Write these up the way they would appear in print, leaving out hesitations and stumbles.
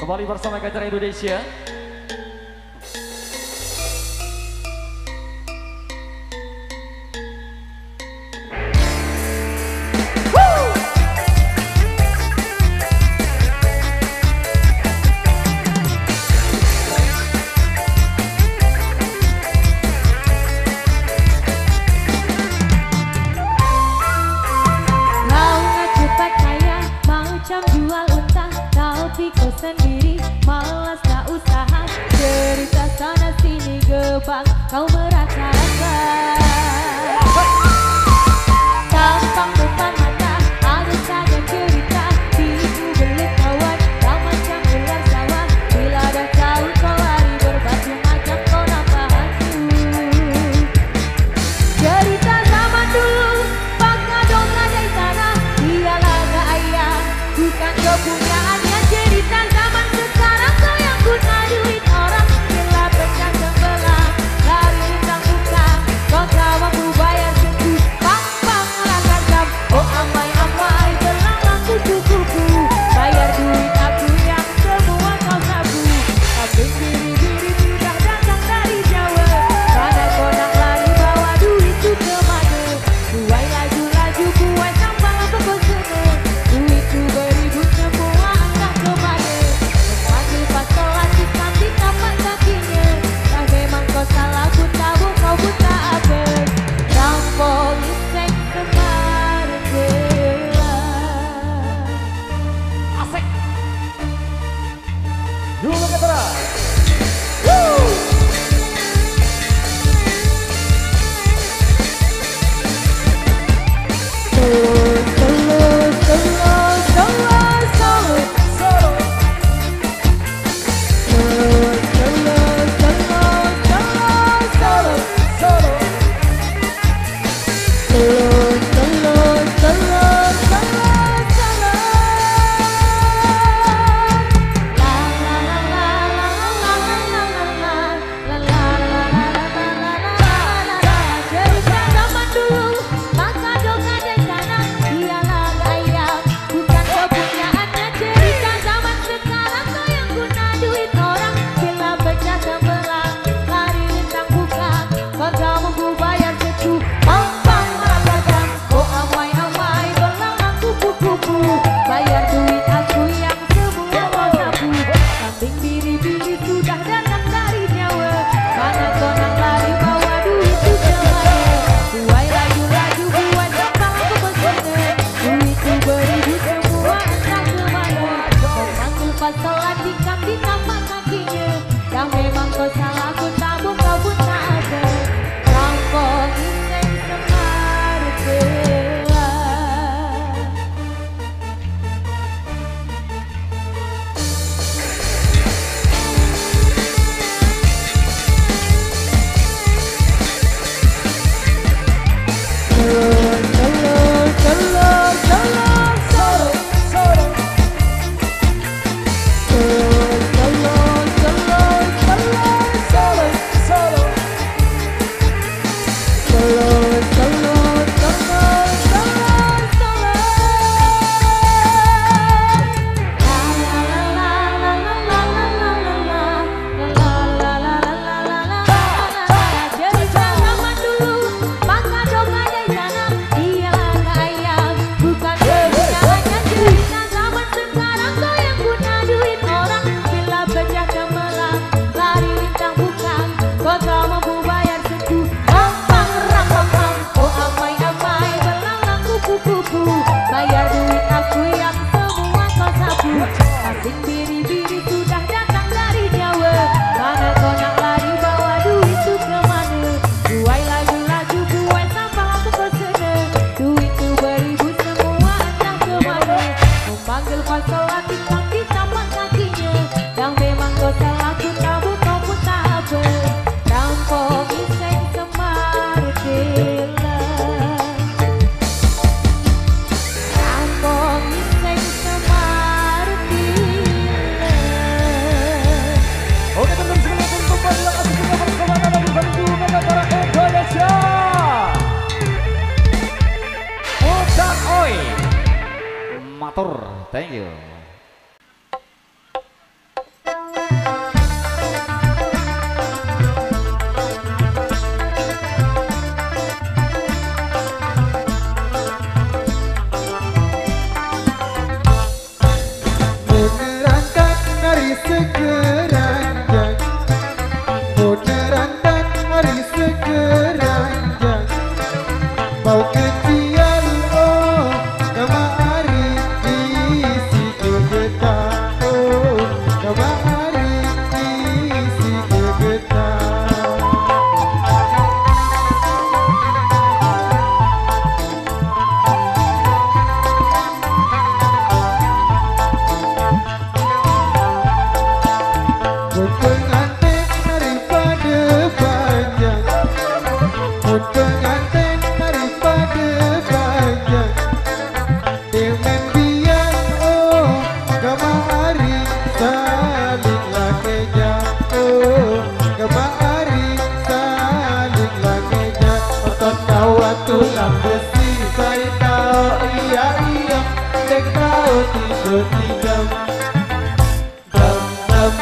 Kembali bersama Gajar Indonesia. Kau sendiri malas tak usaha, cerita sana sini gebang kau merasa-rasa. Tampang depan mata ada saja cerita, diriku belit kawan kau macam ular sawah. Bila dah tahu kau lari berbaju macam kau nampak hantu. Cerita zaman dulu bangga dongga dari sana, dialah gak ayah bukan kepunyaannya. Cerita zaman sekarang kau yang guna duit orang, bila pecah sebelah lari lintang buka, kau tak mampu bayar seku pang pang rangkang jam. Oh amai-amai belang kuku-kuku, bayar duit aku yang semua kau sabu. Tapi biri-biri sudah datang dari Jawa, mana kau nak lari bawa duit itu kemana? Buai laju-laju buai sampah apa kau senang, duit itu beribu semua angkat kemana? Memanggil pasolan di kantin dapat kakinya, dah memang kau salah ku tahu kau buta apa. Rampok iseng semar gila. Asik. Dulu Gajar. Pasolan tikam di tapak kakinya, yang memang kau salah ku tahu kau pun tak ada. Rampok iseng semar gila. Bayar duit aku yang semua kau sabu. Asing biri-biri sudah datang dari Jawa, mana kau nak lari bawa duit itu kemana? Buai laju-laju buai sampah aku kau senang, duit itu beribu semua entah kemana. Memanggil pasolan tikam di tapak kakinya, yang memang kau salah ku tahu kau pun tak apa. Rampok iseng semar gila. Oke teman-teman sekalian, kembali lagi kita bersama Nabi Bandung Gajar Indonesia. Udan oi. Matur, thank you. tidur tidam. Dam dam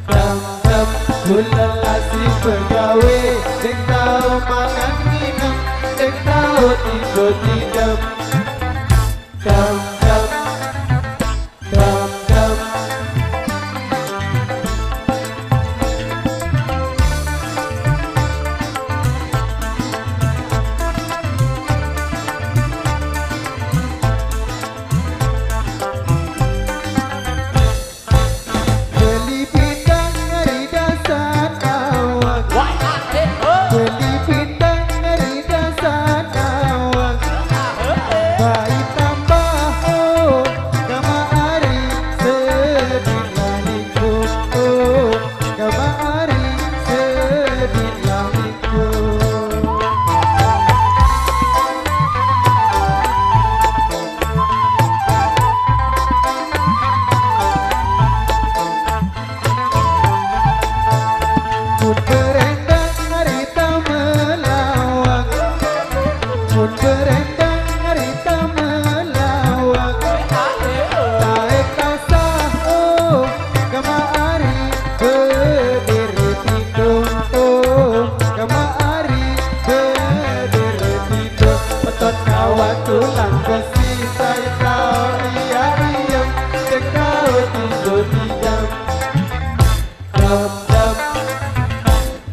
dam dam, kula lasi pegawe, sing tau mangan minum, sing tau tidur tidam. Dam dam dam dam. Beli pindang ngeri dasar awak, beli pindang ngeri dasar awak. Baik tambah oh, kamari sedihlah niku oh, kamari sedihlah niku. Mun berendang harita melawak, mun berendang harita melawak. Taek tasah oh, kamari berdiri tidur oh, kamari berdiri tidur. Otot kawat tulang besi saya tahu iya iya, saya tahu tidur tidam. Dam dam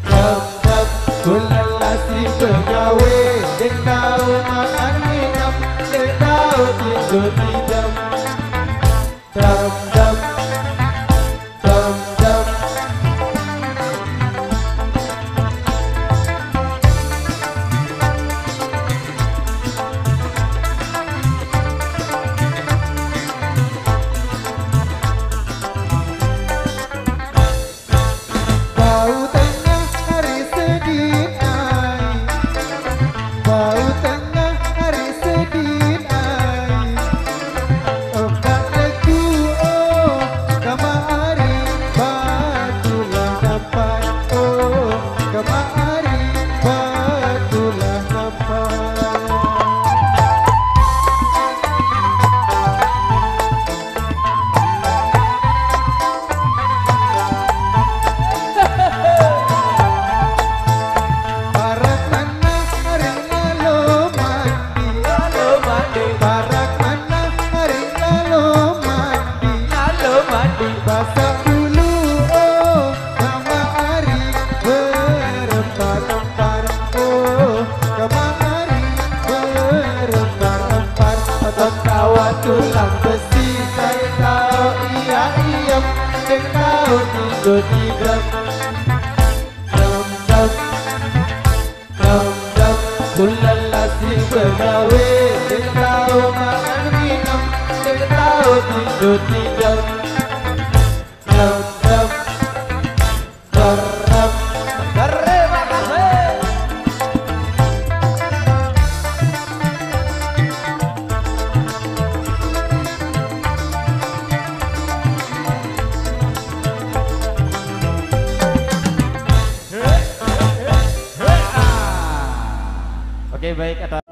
dam dam, kula lasi pegawe, sing tau makan minum, sing tau tidur tidam. Dam dam dam dam. Bau tengah hari sedih ai, bau tengah hari sedih ai. Okat leku oh, kamari batulah dapat oh, kamari batulah dapat. Barak mana hari lalu mandi, barak mana hari lalu mandi. Basah dulu oh, kamari berempar-empar oh, kamari berempar-empar. Otot kawat tulang besi saya tahu iya iya, saya tahu tidur tidam. Dam dam dam dam, kula lasi pegawe, sing tau makan minum, sing tau tidur tidam. Dam dam dam. Terima kasih. Oke baik, atas